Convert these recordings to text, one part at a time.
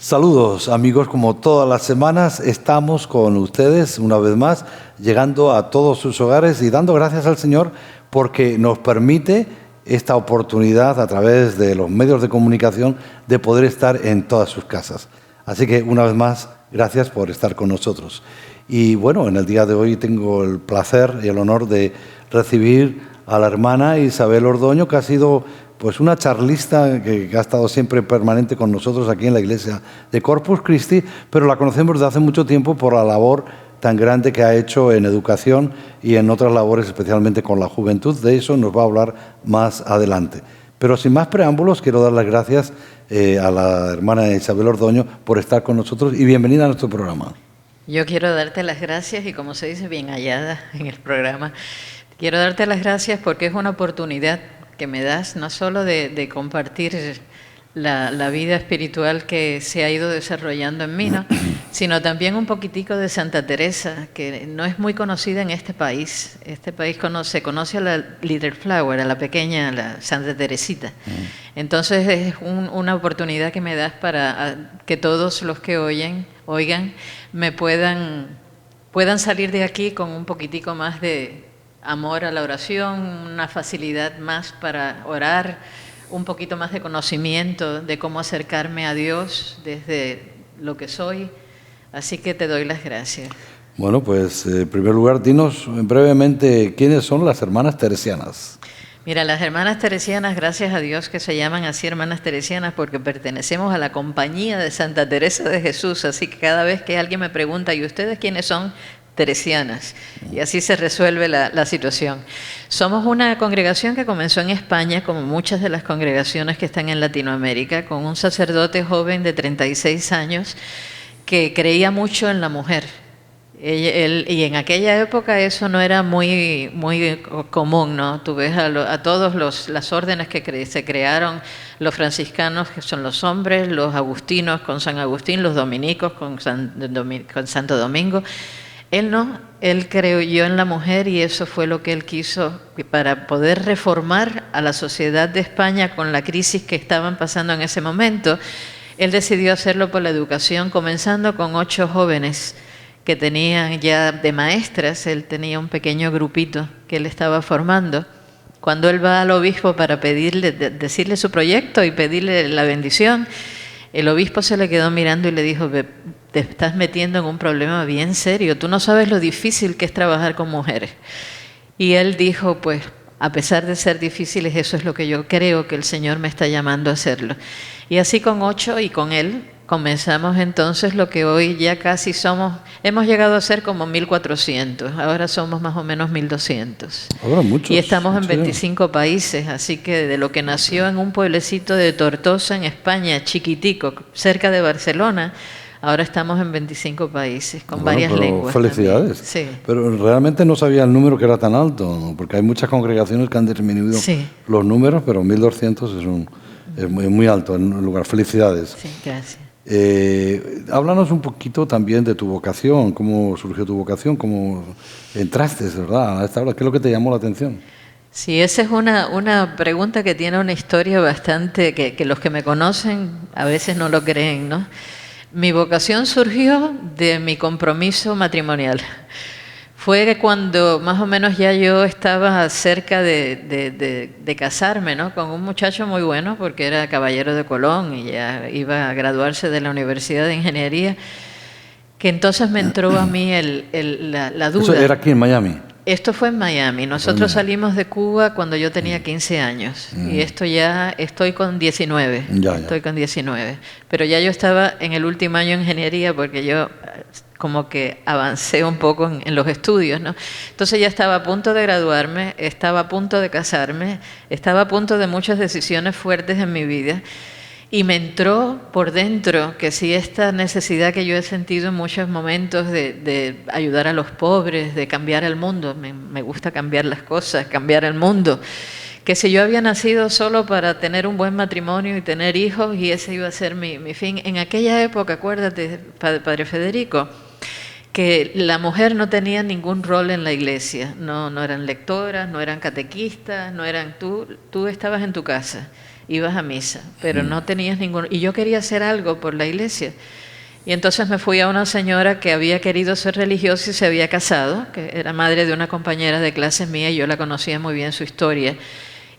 Saludos amigos, como todas las semanas estamos con ustedes una vez más, llegando a todos sus hogares y dando gracias al Señor porque nos permite esta oportunidad a través de los medios de comunicación de poder estar en todas sus casas. Así que una vez más, gracias por estar con nosotros. Y bueno, en el día de hoy tengo el placer y el honor de recibir a la hermana Isabel Ordoño, que ha sido pues una charlista que ha estado siempre permanente con nosotros aquí en la iglesia de Corpus Christi, pero la conocemos desde hace mucho tiempo por la labor tan grande que ha hecho en educación y en otras labores, especialmente con la juventud. De eso nos va a hablar más adelante. Pero sin más preámbulos, quiero dar las gracias a la hermana Isabel Ordoño por estar con nosotros y bienvenida a nuestro programa. Yo quiero darte las gracias y, como se dice, bien hallada en el programa. Quiero darte las gracias porque es una oportunidad que me das no solo de compartir la vida espiritual que se ha ido desarrollando en mí, ¿no? Sino también un poquitico de Santa Teresa, que no es muy conocida en este país. Este país conoce a la Little Flower, a la pequeña, la Santa Teresita. Entonces es una oportunidad que me das para que todos los que oigan, me puedan salir de aquí con un poquitico más de amor a la oración, una facilidad más para orar, un poquito más de conocimiento de cómo acercarme a Dios desde lo que soy. Así que te doy las gracias. Bueno, pues en primer lugar, dinos brevemente quiénes son las hermanas teresianas. Mira, las hermanas teresianas, gracias a Dios que se llaman así hermanas teresianas, porque pertenecemos a la compañía de Santa Teresa de Jesús. Así que cada vez que alguien me pregunta, ¿y ustedes quiénes son? Teresianas, y así se resuelve la situación. Somos una congregación que comenzó en España, como muchas de las congregaciones que están en Latinoamérica, con un sacerdote joven de 36 años que creía mucho en la mujer. Y en aquella época eso no era muy común, ¿no? Tú ves a todos las órdenes que se crearon, los franciscanos, que son los hombres, los agustinos con San Agustín, los dominicos con Santo Domingo. Él no, él creyó en la mujer y eso fue lo que él quiso para poder reformar a la sociedad de España con la crisis que estaban pasando en ese momento. Él decidió hacerlo por la educación, comenzando con 8 jóvenes que tenían ya de maestras. Él tenía un pequeño grupito que él estaba formando. Cuando él va al obispo para decirle su proyecto y pedirle la bendición, el obispo se le quedó mirando y le dijo: te estás metiendo en un problema bien serio, tú no sabes lo difícil que es trabajar con mujeres. Y él dijo, pues a pesar de ser difíciles, eso es lo que yo creo que el Señor me está llamando a hacerlo. Y así con 8 y con él comenzamos entonces lo que hoy ya casi hemos llegado a ser como 1.400, ahora somos más o menos 1.200. Ahora muchos. Y estamos en 25 países, así que de lo que nació en un pueblecito de Tortosa, en España, chiquitico, cerca de Barcelona, ahora estamos en 25 países, con varias lenguas. Felicidades. Sí. Pero realmente no sabía el número que era tan alto, ¿no? Porque hay muchas congregaciones que han disminuido los números, pero 1.200 es muy alto en lugar. Felicidades. Sí, gracias. Háblanos un poquito también de tu vocación, cómo surgió tu vocación, cómo entraste, ¿verdad? A esta hora. ¿Qué es lo que te llamó la atención? Sí, esa es una pregunta que tiene una historia bastante, que los que me conocen a veces no lo creen, ¿no? Mi vocación surgió de mi compromiso matrimonial. Fue cuando más o menos ya yo estaba cerca de casarme, ¿no? Con un muchacho muy bueno, porque era caballero de Colón y ya iba a graduarse de la Universidad de Ingeniería, que entonces me entró a mí la duda. ¿Eso era aquí en Miami? Esto fue en Miami. Nosotros salimos de Cuba cuando yo tenía 15 años y esto ya estoy con 19. Estoy con 19. Pero ya yo estaba en el último año de ingeniería porque yo como que avancé un poco en los estudios, ¿no? Entonces ya estaba a punto de graduarme, estaba a punto de casarme, estaba a punto de muchas decisiones fuertes en mi vida. Y me entró por dentro que si esta necesidad que yo he sentido en muchos momentos de ayudar a los pobres, de cambiar el mundo, me gusta cambiar las cosas, cambiar el mundo, que si yo había nacido solo para tener un buen matrimonio y tener hijos y ese iba a ser mi fin. En aquella época, acuérdate, Padre Federico, que la mujer no tenía ningún rol en la iglesia, no eran lectoras, no eran catequistas, no eran tú estabas en tu casa, ibas a misa, pero no tenías ningún... Y yo quería hacer algo por la iglesia. Y entonces me fui a una señora que había querido ser religiosa y se había casado, que era madre de una compañera de clases mía, y yo la conocía muy bien su historia.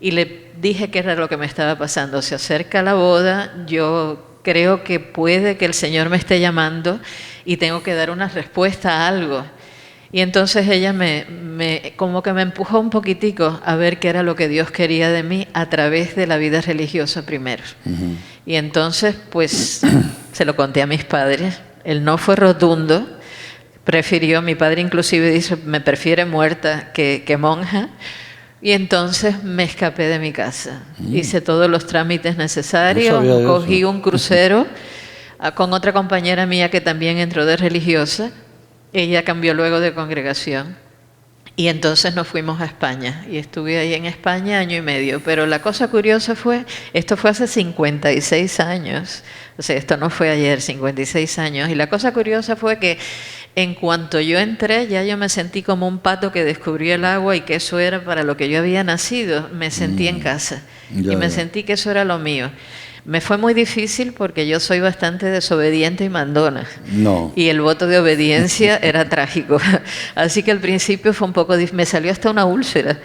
Y le dije qué era lo que me estaba pasando. Se acerca la boda, yo creo que puede que el Señor me esté llamando y tengo que dar una respuesta a algo. Y entonces ella como que me empujó un poquitico a ver qué era lo que Dios quería de mí a través de la vida religiosa primero. Y entonces, pues, se lo conté a mis padres. El no fue rotundo. Mi padre inclusive dice, me prefiere muerta que monja. Y entonces me escapé de mi casa. Hice todos los trámites necesarios, cogí un crucero con otra compañera mía que también entró de religiosa. Ella cambió luego de congregación. Y entonces nos fuimos a España. Y estuve ahí en España 1 año y medio. Pero la cosa curiosa esto fue hace 56 años. O sea, esto no fue ayer, 56 años. Y la cosa curiosa fue que en cuanto yo entré, ya yo me sentí como un pato que descubrió el agua y que eso era para lo que yo había nacido. Me sentí en casa y me sentí que eso era lo mío. Me fue muy difícil porque yo soy bastante desobediente y mandona. No. Y el voto de obediencia era trágico. Así que al principio fue un poco difícil. Me salió hasta una úlcera.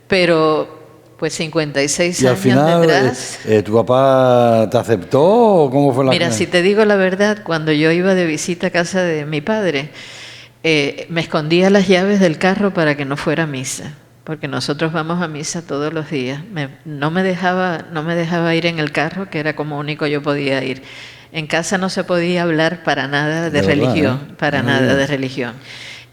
Pero pues 56 ¿Y al años final detrás... tu papá te aceptó o cómo fue la cosa? Mira, si te digo la verdad, cuando yo iba de visita a casa de mi padre, me escondía las llaves del carro para que no fuera a misa, porque nosotros vamos a misa todos los días. No me dejaba ir en el carro, que era como único yo podía ir. En casa no se podía hablar para nada de religión, verdad, para nada de religión.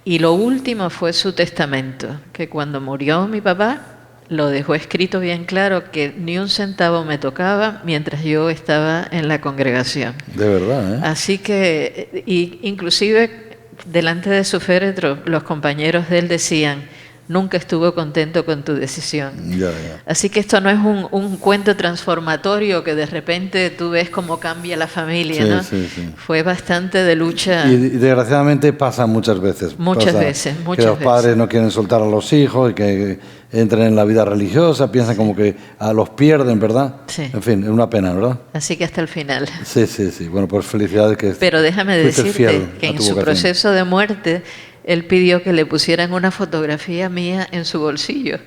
Y lo último fue su testamento, que cuando murió mi papá, lo dejó escrito bien claro que ni un centavo me tocaba mientras yo estaba en la congregación. De verdad, ¿eh? Así que, inclusive delante de su féretro, los compañeros de él decían, nunca estuvo contento con tu decisión. Ya. Así que esto no es un cuento transformatorio que de repente tú ves cómo cambia la familia, ¿no? Sí. Fue bastante de lucha. Y desgraciadamente pasa muchas veces. Muchas veces. Que los padres no quieren soltar a los hijos y que entren en la vida religiosa, piensan como que los pierden, ¿verdad? Sí. En fin, es una pena, ¿verdad? Así que hasta el final. Sí. Bueno, pues felicidades que... Pero déjame decirte que en su proceso de muerte, él pidió que le pusieran una fotografía mía en su bolsillo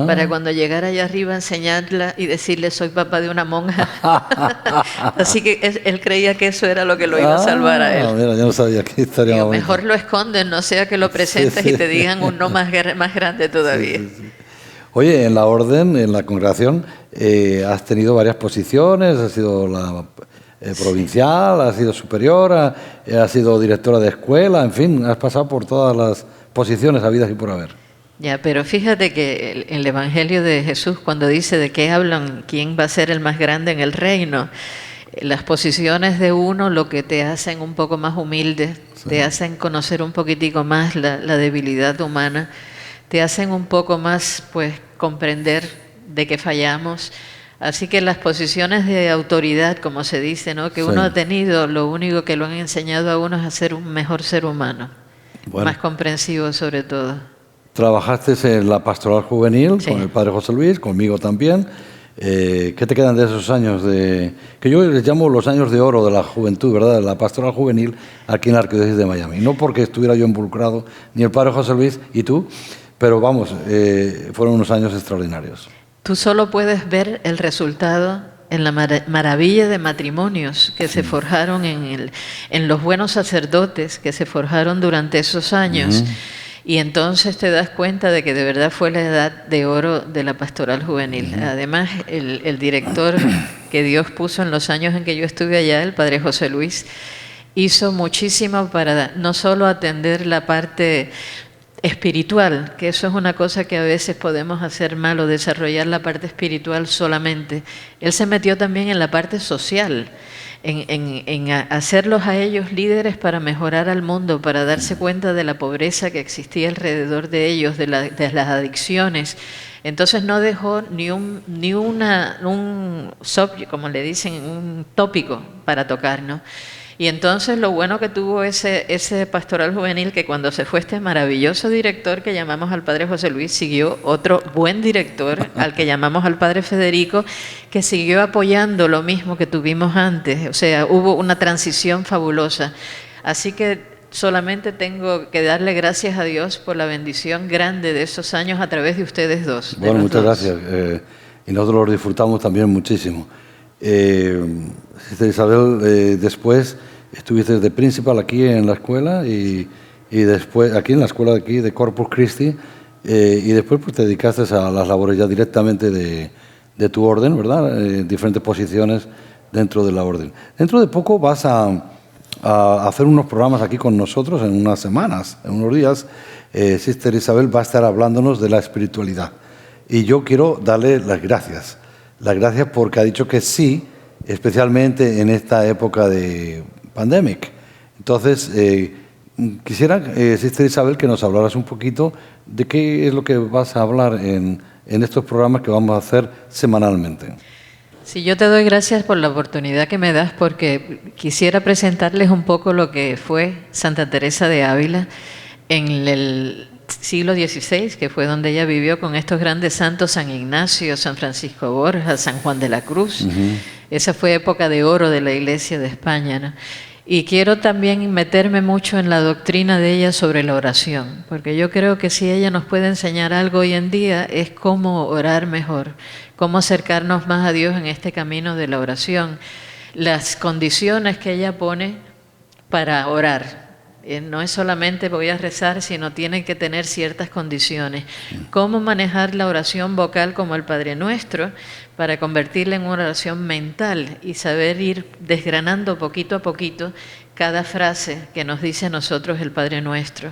para cuando llegara allá arriba enseñarla y decirle soy papá de una monja. Así que él creía que eso era lo que lo iba a salvar a él. Mira, yo no sabía que estaría Digo, mejor lo esconden, no sea que lo presentes y te digan un no más grande todavía. Sí. Oye, en la orden, en la congregación, has tenido varias posiciones, has sido la provincial, has sido superior, has sido directora de escuela, en fin, has pasado por todas las posiciones habidas y por haber. Ya, pero fíjate que el Evangelio de Jesús, cuando dice de qué hablan, quién va a ser el más grande en el reino, las posiciones de uno lo que te hacen un poco más humilde, te hacen conocer un poquitico más la debilidad humana, te hacen un poco más, pues, comprender de qué fallamos. Así que las posiciones de autoridad, como se dice, ¿no?, que uno ha tenido, lo único que lo han enseñado a uno es a ser un mejor ser humano, más comprensivo sobre todo. Trabajaste en la pastoral juvenil con el padre José Luis, conmigo también. ¿Qué te quedan de esos años que yo les llamo los años de oro de la juventud, ¿verdad? La pastoral juvenil aquí en la Arquidiócesis de Miami. No porque estuviera yo involucrado, ni el padre José Luis y tú, pero vamos, fueron unos años extraordinarios. Tú solo puedes ver el resultado en la maravilla de matrimonios que se forjaron en los buenos sacerdotes que se forjaron durante esos años. Y entonces te das cuenta de que de verdad fue la edad de oro de la pastoral juvenil. Además, el director que Dios puso en los años en que yo estuve allá, el padre José Luis, hizo muchísimo para no solo atender la parte espiritual, que eso es una cosa que a veces podemos hacer mal o desarrollar la parte espiritual solamente. Él se metió también en la parte social, en hacerlos a ellos líderes para mejorar al mundo, para darse cuenta de la pobreza que existía alrededor de ellos, de las adicciones. Entonces no dejó ni un como le dicen, un tópico para tocar, ¿no? Y entonces lo bueno que tuvo ese pastoral juvenil, que cuando se fue este maravilloso director que llamamos al padre José Luis, siguió otro buen director al que llamamos al padre Federico, que siguió apoyando lo mismo que tuvimos antes. O sea, hubo una transición fabulosa. Así que solamente tengo que darle gracias a Dios por la bendición grande de esos años a través de ustedes dos. Bueno, muchas gracias. Y nosotros lo disfrutamos también muchísimo. Sister Isabel, después estuviste de principal aquí en la escuela y después aquí en la escuela de aquí de Corpus Christi y después pues te dedicaste a las labores ya directamente de tu orden, ¿verdad? Diferentes posiciones dentro de la orden. Dentro de poco vas a hacer unos programas aquí con nosotros en unas semanas, en unos días. Sister Isabel va a estar hablándonos de la espiritualidad y yo quiero darle las gracias porque ha dicho que sí, especialmente en esta época de pandemic. Entonces, quisiera, Sister Isabel, que nos hablaras un poquito de qué es lo que vas a hablar en estos programas que vamos a hacer semanalmente. Sí, yo te doy gracias por la oportunidad que me das, porque quisiera presentarles un poco lo que fue Santa Teresa de Ávila en el siglo XVI, que fue donde ella vivió con estos grandes santos, San Ignacio, San Francisco Borja, San Juan de la Cruz. Esa fue época de oro de la Iglesia de España, ¿no? Y quiero también meterme mucho en la doctrina de ella sobre la oración, porque yo creo que si ella nos puede enseñar algo hoy en día es cómo orar mejor, cómo acercarnos más a Dios en este camino de la oración, las condiciones que ella pone para orar. No es solamente voy a rezar, sino tiene que tener ciertas condiciones. Cómo manejar la oración vocal como el Padre Nuestro para convertirla en una oración mental y saber ir desgranando poquito a poquito cada frase que nos dice a nosotros el Padre Nuestro.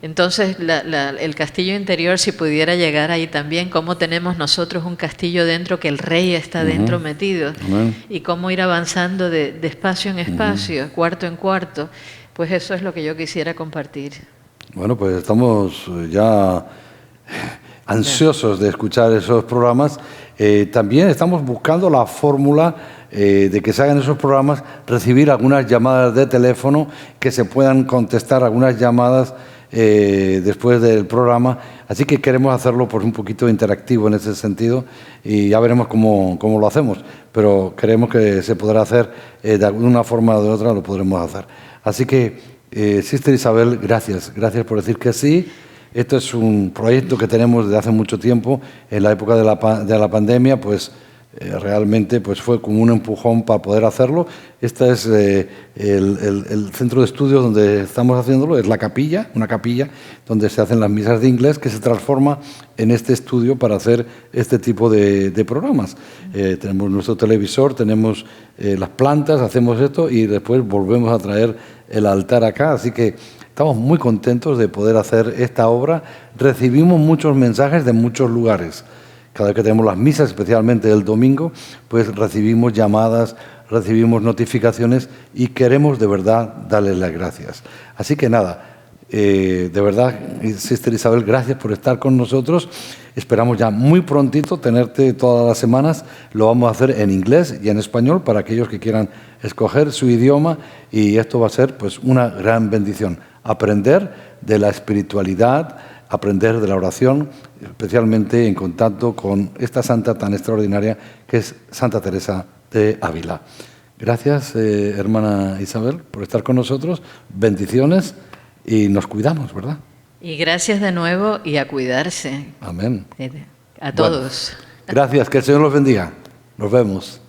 Entonces, el castillo interior, si pudiera llegar ahí también, cómo tenemos nosotros un castillo dentro que el rey está dentro metido, y cómo ir avanzando de espacio en espacio, cuarto en cuarto. Pues eso es lo que yo quisiera compartir. Bueno, pues estamos ya ansiosos de escuchar esos programas. También estamos buscando la fórmula de que se hagan esos programas, recibir algunas llamadas de teléfono, que se puedan contestar algunas llamadas después del programa. Así que queremos hacerlo pues un poquito interactivo en ese sentido y ya veremos cómo lo hacemos. Pero creemos que se podrá hacer de alguna forma o de otra, lo podremos hacer. Así que, Sister Isabel, gracias por decir que sí. Esto es un proyecto que tenemos desde hace mucho tiempo. En la época de la pandemia, pues realmente pues fue como un empujón para poder hacerlo. Este es el centro de estudios donde estamos haciéndolo, es la capilla, una capilla donde se hacen las misas de inglés, que se transforma en este estudio para hacer este tipo de programas. Tenemos nuestro televisor, tenemos las plantas, hacemos esto y después volvemos a traer el altar acá, así que estamos muy contentos de poder hacer esta obra. Recibimos muchos mensajes de muchos lugares. Cada vez que tenemos las misas, especialmente el domingo, pues recibimos llamadas, recibimos notificaciones y queremos de verdad darles las gracias. Así que nada, de verdad, Sister Isabel, gracias por estar con nosotros. Esperamos ya muy prontito tenerte todas las semanas. Lo vamos a hacer en inglés y en español para aquellos que quieran escoger su idioma, y esto va a ser pues una gran bendición. Aprender de la espiritualidad, aprender de la oración, especialmente en contacto con esta santa tan extraordinaria que es Santa Teresa de Ávila. Gracias, hermana Isabel, por estar con nosotros. Bendiciones y nos cuidamos, ¿verdad? Y gracias de nuevo y a cuidarse. Amén. A todos. Bueno, gracias, que el Señor los bendiga. Nos vemos.